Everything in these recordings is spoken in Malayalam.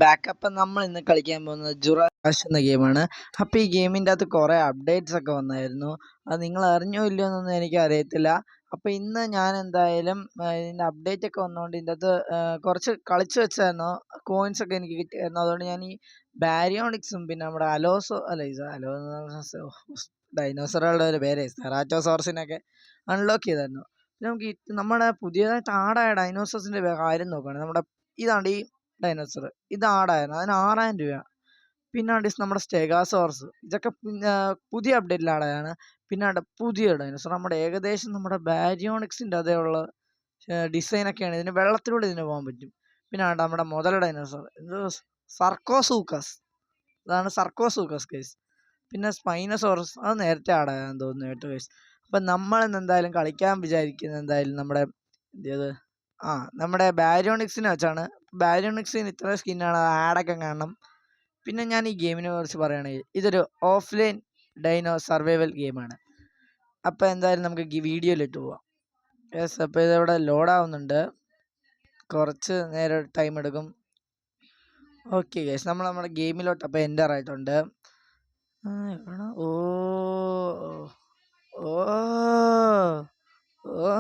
ബാക്കപ്പ് നമ്മൾ ഇന്ന് കളിക്കാൻ പോകുന്നത് ജുറാഷ് എന്ന ഗെയിമാണ്. അപ്പോൾ ഈ ഗെയിമിൻ്റെ അകത്ത് കുറേ അപ്ഡേറ്റ്സ് ഒക്കെ വന്നായിരുന്നു. അത് നിങ്ങൾ അറിഞ്ഞോ ഇല്ലയോ എന്നൊന്നും എനിക്ക് അറിയത്തില്ല. അപ്പോൾ ഇന്ന് ഞാൻ എന്തായാലും ഇതിൻ്റെ അപ്ഡേറ്റ് ഒക്കെ വന്നതുകൊണ്ട് ഇതിൻ്റെ അകത്ത് കുറച്ച് കളിച്ച് വെച്ചായിരുന്നു, കോയിൻസ് ഒക്കെ എനിക്ക് കിട്ടിയായിരുന്നു. അതുകൊണ്ട് ഞാൻ ഈ ബാരിയോണിക്സും പിന്നെ നമ്മുടെ അലോസോ ഡൈനോസറുകളുടെ ഒരു പേര് സെറാറ്റോസോറസിനൊക്കെ അൺലോക്ക് ചെയ്തായിരുന്നു. പിന്നെ നമുക്ക് നമ്മുടെ പുതിയതായിട്ട് ആഡായ ഡൈനോസോഴ്സിൻ്റെ കാര്യം നോക്കുകയാണെങ്കിൽ നമ്മുടെ ഇതാണ്ട് ഈ ഡൈനോസർ ഇത് ആടായിരുന്നു, അതിന് 6000 രൂപ. പിന്നെ നമ്മുടെ സ്റ്റെഗാസോർസ് ഇതൊക്കെ പുതിയ അപ്ഡേറ്റിൽ ആടായാണ്. പിന്നെ പുതിയ ഡൈനോസർ നമ്മുടെ ഏകദേശം നമ്മുടെ ബാരിയോണിക്സിൻ്റെ അതേയുള്ള ഡിസൈനൊക്കെയാണ്. ഇതിന് വെള്ളത്തിലൂടെ ഇതിന് പോകാൻ പറ്റും. പിന്നെ നമ്മുടെ മുതല ഡൈനോസർ ഇത് സർക്കോസൂക്കസ്, അതാണ് സർക്കോസൂക്കസ് കേസ്. പിന്നെ സ്പൈനസോറസ് അത് നേരത്തെ ആടായാന്ന് തോന്നുന്നു കേട്ടോ കേസ്. അപ്പം നമ്മളിന്ന് എന്തായാലും കളിക്കാൻ വിചാരിക്കുന്നത് എന്തായാലും നമ്മുടെ ബാരിയോണിക്സിനെ വെച്ചാണ്. ബാരിയോണിക്സിന് ഇത്ര സ്കിന്നാണ്, ആഡൊക്കെ കാണണം. പിന്നെ ഞാൻ ഈ ഗെയിമിനെ കുറിച്ച് പറയുകയാണെങ്കിൽ ഇതൊരു ഓഫ്ലൈൻ ഡൈനോ സർവൈവൽ ഗെയിമാണ്. അപ്പോൾ എന്തായാലും നമുക്ക് വീഡിയോയിലിട്ട് പോവാം. യെസ്, അപ്പോൾ ഇതിവിടെ ലോഡാവുന്നുണ്ട്, കുറച്ച് നേരം ടൈം എടുക്കും. ഓക്കെ ഗൈസ്, നമ്മുടെ ഗെയിമിലോട്ട് അപ്പോൾ എൻ്റർ ആയിട്ടുണ്ട്. ഓ ഓ ഓ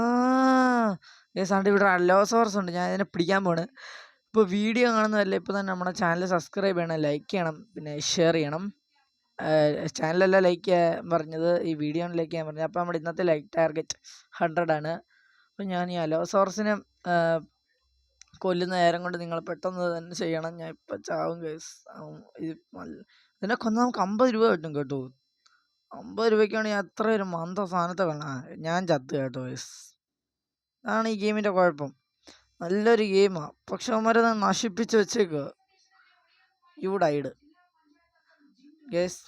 ഗൈസ്, ആണ്ട് ഇവിടെ അലോസോറസ് ഉണ്ട്. ഞാൻ ഇതിനെ പിടിക്കാൻ പോണ്. ഇപ്പോൾ വീഡിയോ കാണുന്നതല്ലേ, ഇപ്പോൾ തന്നെ നമ്മുടെ ചാനൽ സബ്സ്ക്രൈബ് ചെയ്യണം, ലൈക്ക് ചെയ്യണം, പിന്നെ ഷെയർ ചെയ്യണം. ചാനലല്ല ലൈക്ക് ചെയ്യാൻ പറഞ്ഞത്, ഈ വീഡിയോ ആണ് ലൈക്ക് ചെയ്യാൻ പറഞ്ഞത്. അപ്പോൾ നമ്മുടെ ഇന്നത്തെ ലൈക്ക് ടാർഗറ്റ് 100 ആണ്. അപ്പോൾ ഞാൻ ഈ അലോസോറസിനെ കൊല്ലുന്ന നേരം കൊണ്ട് നിങ്ങൾ പെട്ടെന്ന് തന്നെ ചെയ്യണം. ഞാൻ ഇപ്പം ചാവും ഗൈസ്. ഇതിനെ കൊന്നാൽ നമുക്ക് 50 രൂപ കിട്ടും കേട്ടോ. 50 രൂപയ്ക്കാണെങ്കിൽ അത്ര ഒരു മന്ദ സാധനത്തെ വേണം. ഞാൻ ചത്ത് കേട്ടോ ഗൈസ്. അതാണ് ഈ ഗെയിമിൻ്റെ കുഴപ്പം. നല്ലൊരു ഗെയിമാണ്, പക്ഷെ അവന്മാരത് നശിപ്പിച്ച് വെച്ചേക്കുക. യൂഡൈഡ് ഗൈസ്.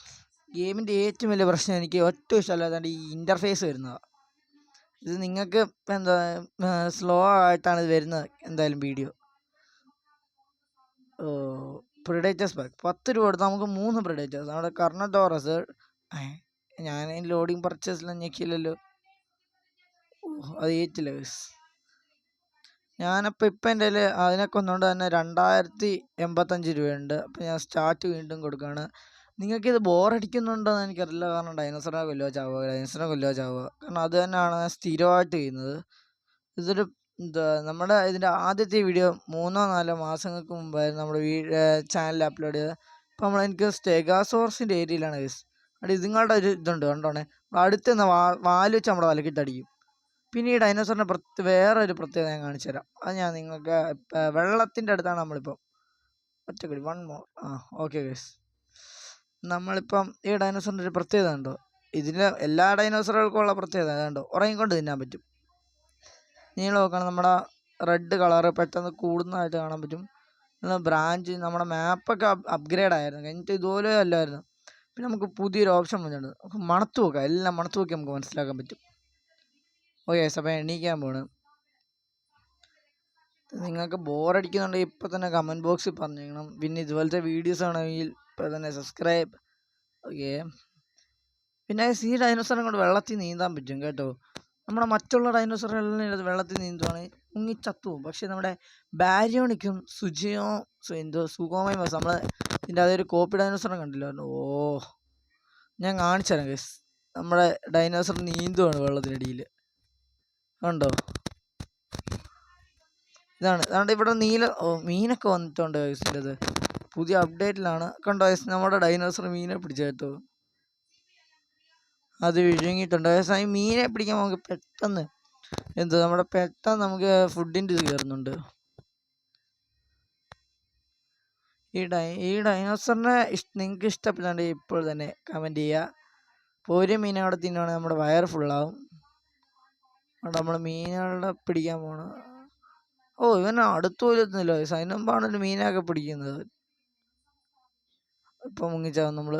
ഗെയിമിൻ്റെ ഏറ്റവും വലിയ പ്രശ്നം എനിക്ക് ഒറ്റ ഇഷ്ടമല്ലാതെ ഈ ഇൻ്റർഫേസ് വരുന്നതാണ്. ഇത് നിങ്ങൾക്ക് എന്താ സ്ലോ ആയിട്ടാണ് ഇത് വരുന്നത്. എന്തായാലും വീഡിയോ പ്രിഡേറ്റേഴ്സ് ബാക്ക് 10 രൂപ കൊടുത്താൽ നമുക്ക് 3 പ്രിഡേറ്റേഴ്സ്. നമ്മുടെ കർണഡോറസ്. ഞാൻ ലോഡിങ് പർച്ചേസിലും ഞെക്കില്ലല്ലോ. അത് ഏറ്റില്ല ഗൈസ്. ഞാനപ്പോൾ ഇപ്പം എൻ്റെ കയ്യിൽ അതിനൊക്കെ ഒന്നുകൊണ്ട് തന്നെ 2085 രൂപയുണ്ട്. അപ്പോൾ ഞാൻ സ്റ്റാർട്ട് വീണ്ടും കൊടുക്കുകയാണ്. നിങ്ങൾക്കിത് ബോറടിക്കുന്നുണ്ടോ എന്ന് എനിക്കറിയില്ല, കാരണം ഡൈനോസറിനെ കൊല്ലുക ചാവുക, കാരണം അത് തന്നെയാണ് സ്ഥിരമായിട്ട് ചെയ്യുന്നത്. ഇതൊരു നമ്മുടെ ഇതിൻ്റെ ആദ്യത്തെ വീഡിയോ 3-4 മാസങ്ങൾക്ക് മുമ്പായിരുന്നു നമ്മുടെ ചാനലിൽ അപ്ലോഡ് ചെയ്തത്. അപ്പോൾ എനിക്ക് സ്റ്റെഗാസോർസിൻ്റെ ഏരിയയിലാണ് ഗൈസ്. അവിടെ ഇതുങ്ങളുടെ ഒരു ഇതുണ്ട് കണ്ടോണേ, അടുത്ത് നിന്ന് വാല് വെച്ച് നമ്മുടെ തലക്കിട്ടടിക്കും. പിന്നെ ഈ ഡൈനോസറിൻ്റെ വേറൊരു പ്രത്യേകത ഞാൻ കാണിച്ചു തരാം. അത് ഞാൻ നിങ്ങൾക്ക് വെള്ളത്തിൻ്റെ അടുത്താണ് നമ്മളിപ്പോൾ. ഒറ്റക്കടി 1 more. ഓക്കെ ഗൈസ്, നമ്മളിപ്പം ഈ ഡൈനോസറിൻ്റെ ഒരു പ്രത്യേകത ഉണ്ടോ, ഇതിൽ എല്ലാ ഡൈനോസറുകൾക്കും ഉള്ള പ്രത്യേകത കണ്ടോ, ഉറങ്ങിക്കൊണ്ട് തിന്നാൻ പറ്റും. നീളം നോക്കണം, നമ്മുടെ റെഡ് കളറ് പെട്ടെന്ന് കൂടുന്നതായിട്ട് കാണാൻ പറ്റും. ബ്രാഞ്ച് നമ്മുടെ മാപ്പൊക്കെ അപ്ഗ്രേഡ് ആയിരുന്നു, കഴിഞ്ഞിട്ട് ഇതുപോലെ അല്ലായിരുന്നു. പിന്നെ നമുക്ക് പുതിയൊരു ഓപ്ഷൻ വന്നിട്ടുണ്ട്, നമുക്ക് മണത്ത് നോക്കാം. എല്ലാം മണത്ത് നോക്കി നമുക്ക് മനസ്സിലാക്കാൻ പറ്റും. ഓക്കെ, അപ്പോൾ എണീക്കാൻ പോണ്. നിങ്ങൾക്ക് ബോറടിക്കുന്നുണ്ടെങ്കിൽ ഇപ്പം തന്നെ കമൻറ്റ് ബോക്സിൽ പറഞ്ഞേക്കണം. പിന്നെ ഇതുപോലത്തെ വീഡിയോസ് ആണെങ്കിൽ ഇപ്പം തന്നെ സബ്സ്ക്രൈബ്. ഓക്കെ, പിന്നെ ഈ ഡൈനോസറിനെ കൊണ്ട് വെള്ളത്തിൽ നീന്താൻ പറ്റും കേട്ടോ. നമ്മുടെ മറ്റുള്ള ഡൈനോസറുകളിൽ വെള്ളത്തിൽ നീന്തുവാണെങ്കിൽ മുങ്ങിച്ചത്തുപോകും. പക്ഷെ നമ്മുടെ ബാരിയോണിക്കും സുഖോമയും നമ്മൾ ഇതിൻ്റെ അതൊരു കോപ്പി ഡൈനോസറിനെ കണ്ടില്ല. ഞാൻ കാണിച്ചു തരാം ഗൈസ്. നമ്മുടെ ഡൈനോസർ നീന്തുവാണ് വെള്ളത്തിനടിയിൽ, കണ്ടോ. ഇതാണ് ഇവിടെ മീനൊക്കെ വന്നിട്ടുണ്ട് ഗൈസ്. ഇത് പുതിയ അപ്ഡേറ്റിലാണ്, കണ്ടോ ഗൈസ്. നമ്മുടെ ഡൈനോസർ മീനെ പിടിച്ച കേട്ടോ, അത് വിഴുങ്ങിയിട്ടുണ്ട് ഗൈസ്. ഈ മീനെ പിടിക്കാൻ നമുക്ക് പെട്ടെന്ന് നമുക്ക് ഫുഡിൻ്റെ ഇത് കയറുന്നുണ്ട്. ഈ ഡൈനോസറിനെ നിങ്ങൾക്ക് ഇഷ്ടപ്പെട്ടുണ്ടെങ്കിൽ ഇപ്പോൾ തന്നെ കമൻറ്റ് ചെയ്യുക. ഇപ്പോൾ ഒരു മീനെ അവിടെ തിന്നുവാണെങ്കിൽ നമ്മുടെ വയറ് ഫുള്ളാവും. നമ്മൾ മീനുകളെ പിടിക്കാൻ പോകണം. ഇവനെ അടുത്ത് പോലും എത്തുന്നില്ല. അതിന് മുമ്പാണ് ഒരു മീനൊക്കെ പിടിക്കുന്നത്. ഇപ്പം മുങ്ങിച്ചാവും നമ്മൾ.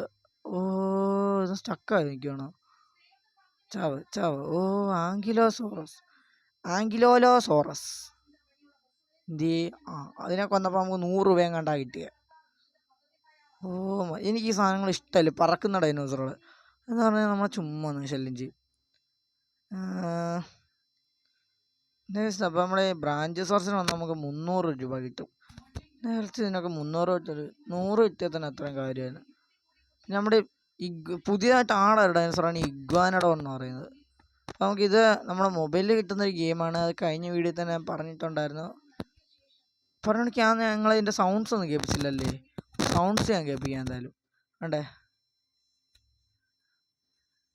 ഇത് സ്റ്റക്കായി നിൽക്കുകയാണോ? ചാവ്. ആങ്കിലോലോസോറസ്. അതിനെ കൊന്നപ്പോൾ നമുക്ക് 100 രൂപയും കണ്ടാ കിട്ടിയ. എനിക്ക് ഈ സാധനങ്ങൾ ഇഷ്ടമല്ല, പറക്കുന്ന ഡൈനോസറുകൾ എന്ന് പറഞ്ഞാൽ നമ്മൾ ചുമ്മാ ശല്യം ചെയ്യും. അപ്പോൾ നമ്മുടെ ബ്രാഞ്ച് സോർസിന് വന്ന് നമുക്ക് 300 രൂപ കിട്ടും. നേരത്തെ ഇതിനൊക്കെ 300 കിട്ടല് 100 കിട്ടിയാൽ തന്നെ അത്രയും കാര്യമാണ്. നമ്മുടെ പുതിയതായിട്ട് ആളൊരു ഡൈനോസറാണ് ഇഗ്വാനോഡോൺ എന്ന് പറയുന്നത്. അപ്പോൾ നമുക്കിത് നമ്മുടെ മൊബൈലിൽ കിട്ടുന്നൊരു ഗെയിമാണ്. അത് കഴിഞ്ഞ വീഡിയോയിൽ തന്നെ ഞാൻ പറഞ്ഞിട്ടുണ്ടായിരുന്നു. പറഞ്ഞിട്ട് ഞങ്ങൾ സൗണ്ട്സ് ഒന്നും കേൾപ്പിച്ചില്ലല്ലേ? സൗണ്ട്സ് ഞാൻ കേൾപ്പിക്കാം എന്തായാലും. വേണ്ടേ?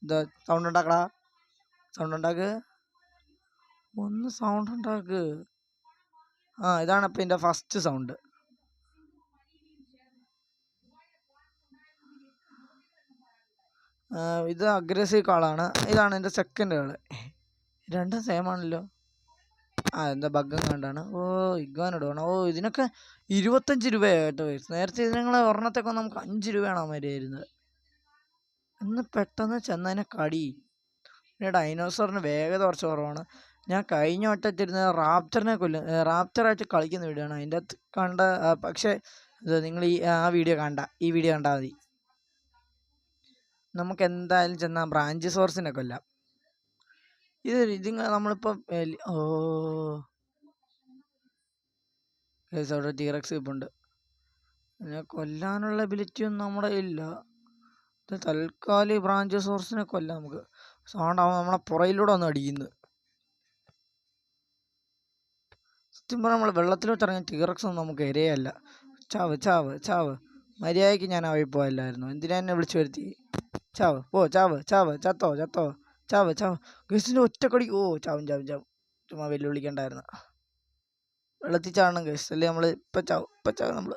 എന്താ സൗണ്ട് ഉണ്ടാക്കടാ, സൗണ്ട് ഉണ്ടാക്ക്, ഒന്ന് സൗണ്ട് ഉണ്ടാക്ക്. ഇതാണ് ഇപ്പം എൻ്റെ ഫസ്റ്റ് സൗണ്ട്. ഇത് അഗ്രസീവ് കാളാണ്. ഇതാണ് എൻ്റെ സെക്കൻഡ് കാള്. രണ്ടും സെയിം ആണല്ലോ. എന്താ ബഗ്ഗം കണ്ടാണ്. ഇഗ്വാനോഡോൺ. ഇതിനൊക്കെ 25 രൂപയായിട്ടോ. നേരത്തെ ഇതിനങ്ങളെ ഒരെണ്ണത്തൊക്കെ നമുക്ക് 5 രൂപയാണ് മര്യായിരുന്നത്. ഇന്ന് പെട്ടെന്ന് ചെന്നതിനെ കടി. പിന്നെ ഡൈനോസറിന് വേഗത കുറച്ച് കുറവാണ്. ഞാൻ കഴിഞ്ഞ വട്ടത്തിരുന്ന് റാപ്റ്ററായിട്ട് കളിക്കുന്ന വീഡിയോ ആണ്. അതിൻ്റെ അകത്ത് കണ്ട. പക്ഷേ നിങ്ങൾ ആ വീഡിയോ ഈ വീഡിയോ കണ്ടാൽ മതി. നമുക്ക് എന്തായാലും ചെന്നാൽ ബ്രാഞ്ചിയോസോറസിനെ കൊല്ലാം. നമ്മളിപ്പോൾ അവിടെ ടീറക്സ് ഇപ്പുണ്ട്. അതിനെ കൊല്ലാനുള്ള എബിലിറ്റി ഒന്നും നമ്മുടെ ഇല്ല. തൽക്കാലം ഈ ബ്രാഞ്ചിയോസോറസിനെ കൊല്ലാം നമുക്ക്. സൗണ്ട് ആവുമ്പോൾ നമ്മളെ പുറയിലൂടെ ഒന്ന് അടിക്കുന്നു. സത്യം പറഞ്ഞാൽ നമ്മൾ വെള്ളത്തിലോട്ട് ഇറങ്ങിയ ടീറക്സ് ഒന്നും നമുക്ക് ഇരയല്ല. ചാവ് ചാവ് ചാവ്. മര്യാദയ്ക്ക് ഞാൻ അവയിൽ പോയല്ലായിരുന്നു. എന്തിനാ എന്നെ വിളിച്ചു വരുത്തി? ചാവ് ചാവ് ചാവ് ചത്തോ ചത്തോ ചാവ് ചാവ്. ഗസിൻ്റെ ഒറ്റക്കടി. ചാവും ചാവും ചാവും. ചുമ്മാ വെല്ലുവിളിക്കണ്ടായിരുന്നു. വെള്ളത്തിൽ ചാടണം ഗസ്, അല്ലേ നമ്മൾ ഇപ്പം ചാവും നമ്മൾ.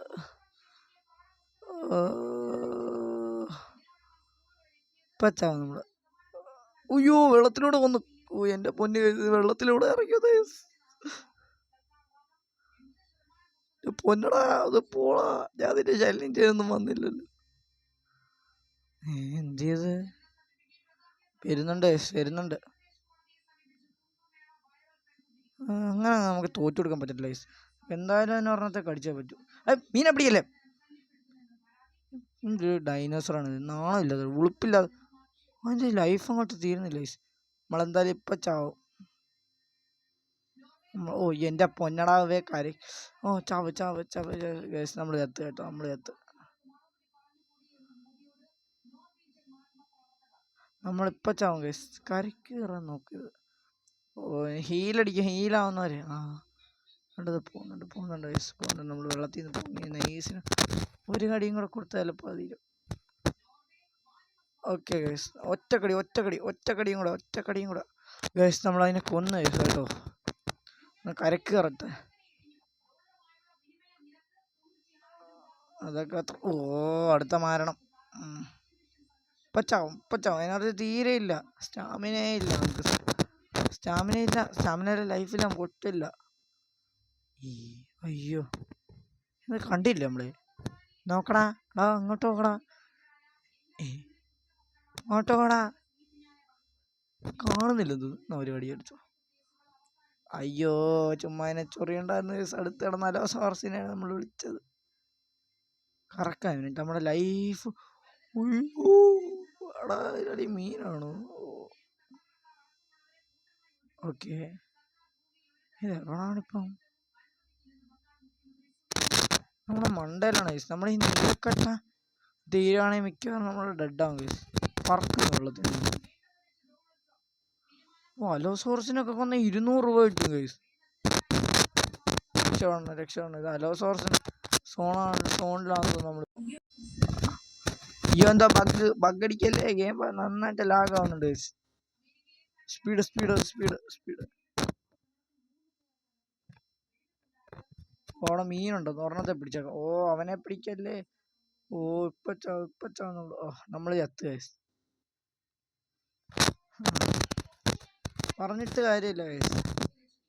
ഇപ്പം ചാവും നമ്മൾ. അയ്യോ, വെള്ളത്തിലൂടെ വന്നു. എൻ്റെ പൊന്ന് വെള്ളത്തിലൂടെ ഇറങ്ങിയത്. പൊന്നടാ, അത് പോളാ. ഞാൻ അതിൻ്റെ ശല്യം ചെയ്തൊന്നും വന്നില്ലല്ലോ. എന്ത് ചെയ്ത്? വരുന്നുണ്ട്. അങ്ങനെ നമുക്ക് തോറ്റു കൊടുക്കാൻ പറ്റില്ല. എന്തായാലും അതിന് ഒരെണ്ണത്തെ കടിച്ചേ പറ്റൂ. മീനെ പിടിക്കല്ലേ. ഡൈനോസറാണ്. നാണമില്ലാതെ ഉളുപ്പില്ലാതെ അതിൻ്റെ ലൈഫ് അങ്ങോട്ട് തീരുന്നില്ല. നമ്മളെന്തായാലും ഇപ്പം ചാവും. എൻ്റെ പൊന്നടാവേ കരി. ചാവ് ചാവ് ചാവ് ഗൈസ്. നമ്മൾ ചത്ത് കേട്ടോ, നമ്മൾ ചത്ത്. നമ്മളിപ്പോൾ ചാവും ഗൈസ്. കരയ്ക്ക് കയറാൻ നോക്കരുത്. ഹീലാവുന്നവരെ. പോകുന്നുണ്ട് ഗൈസ്. നമ്മൾ വെള്ളത്തിൽ നിന്ന് പൊങ്ങി നൈസിന് ഒരു കടിയും കൂടെ കൊടുത്താൽ ചിലപ്പോൾ അതിരും. ഓക്കെ ഗൈസ്, ഒറ്റക്കടിയും കൂടെ ഗൈസ്. നമ്മളതിനെ കൊന്ന് ഗൈസ് കേട്ടോ. കരക്ക് കറക്റ്റ്. അതൊക്കെ അടുത്ത മാരണം. പച്ചാവും. അതിനകത്ത് തീരെ ഇല്ല. സ്റ്റാമിനയേ ഇല്ല നമുക്ക്. സ്റ്റാമിനയുടെ ലൈഫിൽ നമുക്ക് ഒട്ടില്ല. അയ്യോ, ഇത് കണ്ടില്ല നമ്മള്. നോക്കടാ, അങ്ങോട്ട് നോക്കടാ. കാണുന്നില്ലത്. ഒരു കടി അടിച്ചോ. അയ്യോ, ചുമ്മാ അതിനെ ചൊറിയുണ്ടായിരുന്നു. അടുത്ത് കിടന്ന അലോസോറസിനെയാണ് നമ്മൾ വിളിച്ചത്. കറക്കാൻ വേണ്ടിട്ട് നമ്മുടെ ലൈഫ്. അടി മീനാണോ? ഓക്കെ, ഇതെവിടാണിപ്പം? നമ്മുടെ മണ്ടയിലാണ് ഗൈസ്. നമ്മൾ ഈ നീലക്കട്ട തീരുവാണെങ്കിൽ മിക്കവാറും നമ്മൾ ഡെഡാവും ഗൈസ്. പറക്കുന്നു വെള്ളത്തിന്. അലോസോറസിനൊക്കെ കൊന്ന 200 രൂപ കിട്ടും ഗൈസ്. രക്ഷപ്പെടണം. ഇത് അലോസോറസിന് സോണിലാണെന്ന് നമ്മൾ. എന്താ ബഗ് അടിക്കല്ലേ? ഗെയിം നന്നായിട്ട് ലാഗ് ആവുന്നുണ്ട് ഗൈസ്. സ്പീഡ്. അവിടെ മീനുണ്ടോ? ഒരെണ്ണത്തെ പിടിച്ചേക്കാം. അവനെ പിടിക്കല്ലേ. ഇപ്പൊ നമ്മൾ ചത്ത് ഗൈസ്. പറഞ്ഞിട്ട് കാര്യമില്ല ഗൈസ്.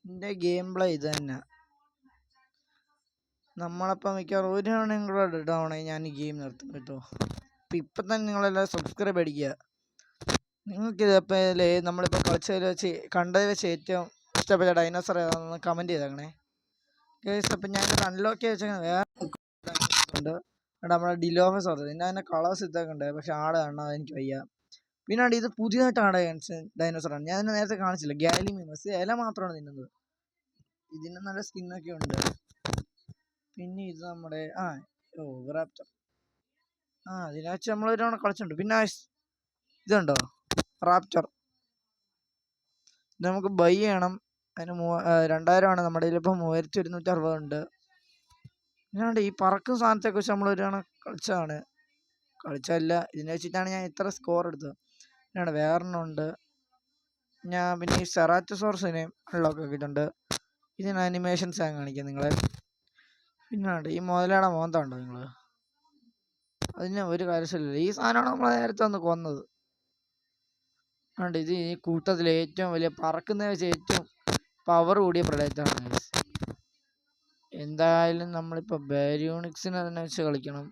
എൻ്റെ ഗെയിം പ്ലേ ഇത് തന്നെ. നമ്മളപ്പം മിക്കവാറും ഒരു തവണയും കൂടെ ഡെഡാവണമെങ്കിൽ ഞാൻ ഈ ഗെയിം നിർത്തും കേട്ടോ. ഇപ്പം തന്നെ നിങ്ങളെല്ലാം സബ്സ്ക്രൈബ് അടിക്കുക. നിങ്ങൾക്കിത് ഇപ്പം നമ്മളിപ്പോൾ കണ്ടതിൽ വെച്ച് ഏറ്റവും ഇഷ്ടപ്പെട്ട ഡൈനോസർ ഏതാണെന്ന് കമൻറ്റ് ചെയ്തേക്കണേ ഗൈസ്. അപ്പം ഞാൻ അൺലോക്ക് വെച്ചാൽ വേറെ ഉണ്ട്. നമ്മുടെ ഡിലോഫസോർ. ഇതിൻ്റെ കളേഴ്സ് ഇതൊക്കെ ഉണ്ട്. പക്ഷെ ആട് കാണാൻ എനിക്ക് വയ്യ. പിന്നെ ഇത് പുതിയതായിട്ട് ആട് ഡൈനോസറാണ്. ഞാൻ നേരത്തെ കാണിച്ചില്ല. ഗാലിമിമസ് ഇല മാത്രമാണ് തിന്നുന്നത്. ഇതിന് നല്ല സ്കിന്നൊക്കെ ഉണ്ട്. പിന്നെ ഇത് നമ്മുടെ റാപ്റ്റർ. അതിനകത്ത് നമ്മൾ ഒരു തവണ കളിച്ചിട്ടുണ്ട്. പിന്നെ ഇതുണ്ടോ റാപ്റ്റർ, ഇത് നമുക്ക് ബൈ ചെയ്യണം. അതിന് 2000 ആണ്. നമ്മുടെ കയ്യിൽ ഇപ്പം 3160 ഉണ്ട്. പിന്നാണ്ട് ഈ പറക്കും സാധനത്തെ കുറിച്ച് നമ്മൾ ഒരു തവണ കളിച്ചതല്ല, ഇതിനെ വെച്ചിട്ടാണ് ഞാൻ ഇത്ര സ്കോർ എടുത്തത്. പിന്നാണ് വേറൊരെണ്ണമുണ്ട്. പിന്നെ ഈ സെറാറ്റോസോറസിനെ അൺലോക്ക് ആക്കിയിട്ടുണ്ട്. ഇതിന് അനിമേഷൻസ് ഞാൻ കാണിക്കാം നിങ്ങളെ. പിന്നാണ്ട് ഈ മുതലയുടെ മോന്തമുണ്ടോ നിങ്ങൾ? അതിന് ഒരു കാര്യമില്ല. ഈ സാധനമാണ് നമ്മൾ നേരത്തെ ഒന്ന് കൊന്നത്. ഇത് ഈ കൂട്ടത്തിൽ ഏറ്റവും വലിയ പറക്കുന്ന വെച്ച് ഏറ്റവും പവർ കൂടിയ പ്രൊഡക്റ്റാണ്. എന്തായാലും നമ്മളിപ്പോൾ ബാരിയോണിക്സിനെ തന്നെ വെച്ച് കളിക്കണം.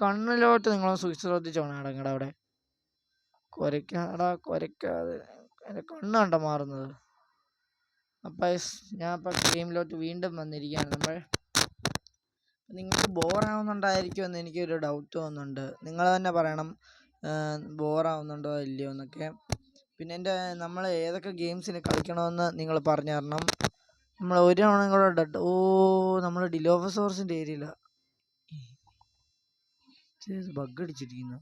കണ്ണിലോട്ട് നിങ്ങൾ ശ്രദ്ധിച്ചോണം. അടങ്ങടെ അവിടെ കുരയ്ക്കാതെ എൻ്റെ കണ്ണ് കണ്ട മാറുന്നത്. അപ്പം ഞാൻ ഇപ്പം ഗെയിമിലോട്ട് വീണ്ടും വന്നിരിക്കുകയാണ്. നിങ്ങൾക്ക് ബോറാവുന്നുണ്ടായിരിക്കും എന്ന് എനിക്കൊരു ഡൗട്ട് തോന്നുന്നുണ്ട്. നിങ്ങൾ തന്നെ പറയണം ബോറാവുന്നുണ്ടോ ഇല്ലയോ എന്നൊക്കെ. പിന്നെ നമ്മൾ ഏതൊക്കെ ഗെയിംസിന് കളിക്കണമെന്ന് നിങ്ങൾ പറഞ്ഞു തരണം. നമ്മൾ ഒരു തവണ കൂടെ നമ്മൾ ഡിലോഫസോർസിൻ്റെ ഏരിയയിലാണ്. ബഗ് അടിച്ചിരിക്കുന്നു.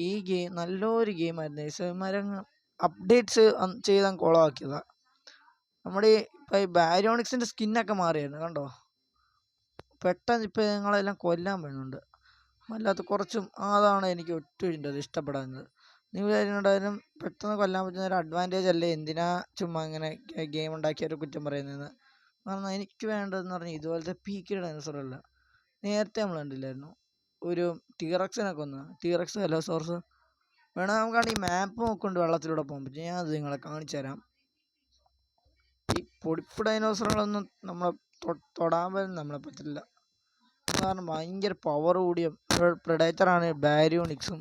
ഈ ഗെയിം നല്ലൊരു ഗെയിമായിരുന്നു. ഇവന്മാരങ്ങ് അപ്ഡേറ്റ്സ് ചെയ്താൽ കുളമാക്കിയതാണ്. നമ്മുടെ ഇപ്പം ഈ ബാരിയോണിക്സിൻ്റെ സ്കിന്നൊക്കെ മാറിയായിരുന്നു കണ്ടോ. പെട്ടെന്ന് ഇപ്പം ഞങ്ങളെല്ലാം കൊല്ലാൻ വരുന്നുണ്ട്. അല്ലാത്ത കുറച്ചും അതാണ് എനിക്ക് ഒട്ടും ഇഷ്ടപ്പെടാഞ്ഞത്. നിങ്ങൾ ഉണ്ടായാലും പെട്ടെന്ന് കൊല്ലാൻ പറ്റുന്ന ഒരു അഡ്വാൻറ്റേജ് അല്ലേ എന്തിനാ ചുമ്മാ ഇങ്ങനെ ഗെയിം ഉണ്ടാക്കിയൊരു കുറ്റം പറയുന്നതെന്ന്. കാരണം എനിക്ക് വേണ്ടതെന്ന് പറഞ്ഞാൽ ഇതുപോലത്തെ പീക്ക് ഡൈനോസറല്ല. നേരത്തെ നമ്മൾ കണ്ടില്ലായിരുന്നു ഒരു ടീറക്സിനെ കൊന്ന്. ടീറക്സ് വെലോസോറസ് വേണം. നമുക്കാണ് ഈ മാപ്പ് നോക്കൊണ്ട് വെള്ളത്തിലൂടെ പോകാൻ പറ്റും. ഞാൻ അത് നിങ്ങളെ കാണിച്ചു തരാം. ഈ പൊടിപ്പ് ഡൈനോസറുകളൊന്നും നമ്മളെ തൊടാൻ പോലും നമ്മളെ പറ്റില്ല. കാരണം ഭയങ്കര പവർ കൂടിയ പ്രെഡേറ്ററാണ് ബാരിയോണിക്സും.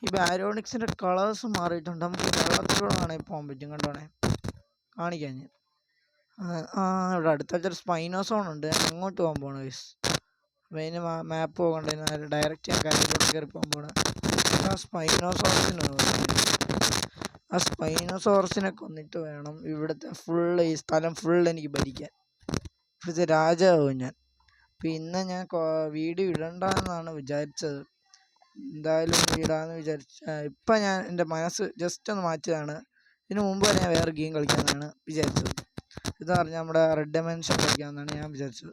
ഈ ബാരിയോണിക്സിൻ്റെ കളേഴ്സ് മാറിയിട്ടുണ്ട്. നമുക്ക് വെള്ളത്തിലൂടെ ആണെങ്കിൽ പോകാൻ പറ്റും. കണ്ടോണേ കാണിക്കാൻ ഞാൻ. ഇവിടെ അടുത്തൊരു സ്പൈനോസോൺ ഉണ്ട്. അങ്ങോട്ട് പോകാൻ പോകണം ഗൈസ്. അപ്പം അതിന് മാപ്പ് പോകണ്ടേ ഡയറക്റ്റ് ഞാൻ കാര്യത്തിലോട്ട് കയറി പോകാൻ പോകണം. ആ സ്പൈനോസോറസിനെ കൊന്നിട്ട് വേണം ഇവിടുത്തെ ഈ സ്ഥലം ഫുൾ എനിക്ക് ഭരിക്കാൻ. ഇവിടുത്തെ രാജാവും ഞാൻ. പിന്നെ ഞാൻ വീഡിയോ ഇടണ്ടെന്നാണ് വിചാരിച്ചത്. എന്തായാലും ഇടാമെന്ന് ഇപ്പം ഞാൻ എൻ്റെ മനസ്സ് ജസ്റ്റ് ഒന്ന് മാറ്റിയതാണ്. ഇതിനു മുമ്പ് വരെ ഞാൻ വേറെ ഗെയിം കളിക്കാമെന്നാണ് വിചാരിച്ചത്. ഇതെന്ന് പറഞ്ഞാൽ നമ്മുടെ റെഡ് ഡൈമെൻഷൻ കളിക്കാമെന്നാണ് ഞാൻ വിചാരിച്ചത്.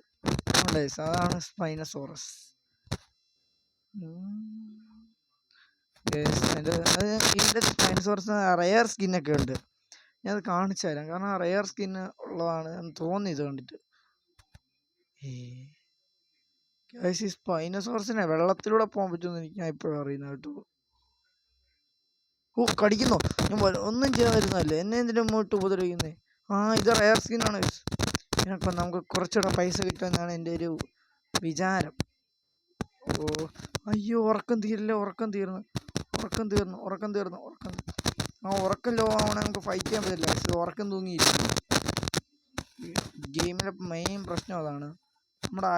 അതാണ് സ്പൈനോസോറസ്. ഇതിൻ്റെ സ്പൈനോസോറസ് റെയർ സ്കിന്നൊക്കെ ഉണ്ട്. ഞാനത് കാണിച്ചു തരാം. കാരണം റെയർ സ്കിന്ന് ഉള്ളതാണ് എന്ന് തോന്നി ഇത് കണ്ടിട്ട്. ഈ സ്പൈനോസോറസിനെ വെള്ളത്തിലൂടെ പോകാൻ പറ്റുമെന്ന് ഞാൻ ഇപ്പോഴും അറിയുന്നത് കേട്ടോ. കടിക്കുന്നോ? ഞാൻ ഒന്നും ചെയ്യാൻ വരുന്നതല്ലേ, എന്നെ എന്തിനും മുമ്പോട്ട് ഉപദ്രവിക്കുന്നേ. ഇത് റെയർ സ്കിന്നാണ്. ഇതിനൊപ്പം നമുക്ക് കുറച്ചുകൂടെ പൈസ കിട്ടുമെന്നാണ് എൻ്റെ ഒരു വിചാരം. അയ്യോ ഉറക്കം തീരില്ല. ഉറക്കം തീർന്നു. ഉറക്കം ലോ ആവണേ നമുക്ക് ഫൈറ്റ് ചെയ്യാൻ പറ്റില്ല. ഉറക്കം തൂങ്ങിയിരിക്കും. ഗെയിമിലെ മെയിൻ പ്രശ്നം അതാണ്. നമ്മുടെ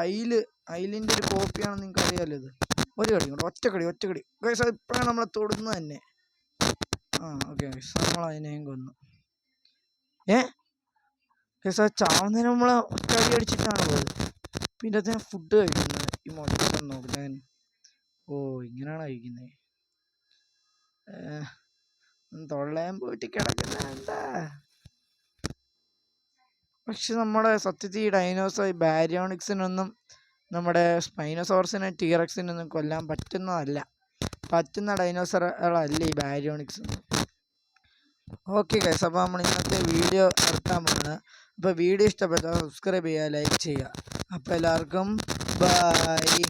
ഐലിൻ്റെ ഒരു കോപ്പിയാണെന്ന് നിങ്ങൾക്ക് അറിയാമല്ലോ. ഇത് ഒരു കടി കൊണ്ട് ഒറ്റക്കടി ഗൈസ്. അത് ഇപ്പോഴാണ് നമ്മളെ തൊടുന്നത് തന്നെ. ഓക്കെ ഗൈസ്, നമ്മൾ അതിനെയും കൊന്നു. ഗൈസ് ആ ചാവുന്നതിന് നമ്മൾ കടി അടിച്ചിട്ടാണ് പോയത്. പിന്നെ അത് ഞാൻ ഫുഡ് കഴിക്കുന്നത്. ഈ മൊത്തം നോക്കും ഞാൻ. ഇങ്ങനെയാണ് കഴിക്കുന്നത്. തൊള്ളയാൻ പോയിട്ട് കിടക്കുന്ന എന്താ. പക്ഷെ നമ്മുടെ സത്യത്തിൽ ഈ ഡൈനോസർ ഈ ബാരിയോണിക്സിനൊന്നും നമ്മുടെ സ്പൈനോസോറസിനെ ടീറക്സിനൊന്നും കൊല്ലാൻ പറ്റുന്ന ഡൈനോസറുകളല്ല ഈ ബാരിയോണിക്സ്. ഓക്കെ ഗൈസ്, അപ്പോൾ നമ്മൾ ഇന്നത്തെ വീഡിയോ നിർത്താൻ പോകുന്നത്. അപ്പോൾ വീഡിയോ ഇഷ്ടപ്പെട്ടാൽ സബ്സ്ക്രൈബ് ചെയ്യുക, ലൈക്ക് ചെയ്യുക. അപ്പോൾ എല്ലാവർക്കും ബൈ.